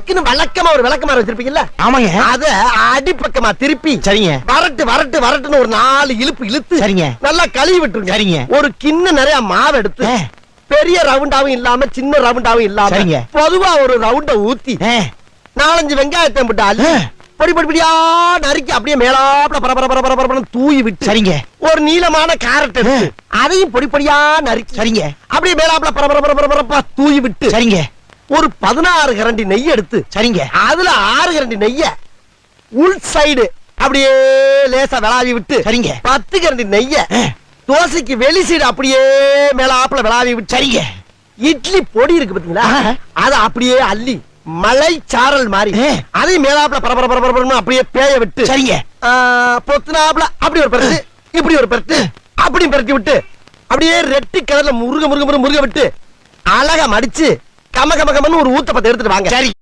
அதுக்குன்னு வழக்கமா ஒரு விளக்கமாறு வச்சிருப்பீங்கல்ல? ஆமாங்க. அத அடிப்பக்கமா திருப்பி சரிங்க. வரட்டுன்னு ஒரு 4 இழுப்பு இழுத்து சரிங்க. நல்லா கழுவி விட்டுருங்க. சரிங்க. ஒரு கிண்ணம் நிறைய மாவு எடுத்து பெரிய ரவுண்டாவும் இல்லாம சின்ன ரவுண்டாவும் இல்லாம சரிங்க. பொதுவா ஒரு ரவுண்ட ஊத்தி 4-5 வெங்காயத்தை போட்டு அள்ளி பொடியா நறுக்கி அப்படியே மேலாப்ல பரபரன்னு தூவி விட்டு சரிங்க. ஒரு நீளமான கேரட் எடுத்து அதையும் பொடியா நறுக்கி சரிங்க. அப்படியே மேலாப்ல பரபரப்பா தூவி விட்டு சரிங்க. ஒரு 16 கரண்டி நெய் எடுத்து சரிங்க. அதுல 6 கரண்டி நெய்ய உள் சைடு அப்படியே லேசா விளாவி விட்டு சரிங்க. 10 கரண்டி நெய்ய தோசைக்கு வெளி சைடு அப்படியே மேலாப்ல விளாவி விட்டு சரிங்க. இட்லி பொடி இருக்கு பாத்தீங்களா, அத அப்படியே அள்ளி மலை சாரல் மாதிரி அதை மேலாப்ல பரபரன்னு அப்படியே பேய விட்டு சரிங்க. பொத்துனாப்ல அப்படி ஒரு பெருத்து இப்படி ஒரு பெருத்து அப்படி பெருத்தி விட்டு அப்படியே ரெட்டி கலர்ல முருக விட்டு அழகா மடிச்சு கம ஒரு ஊத்தப்பத்தை எடுத்துட்டு வாங்க. சரி.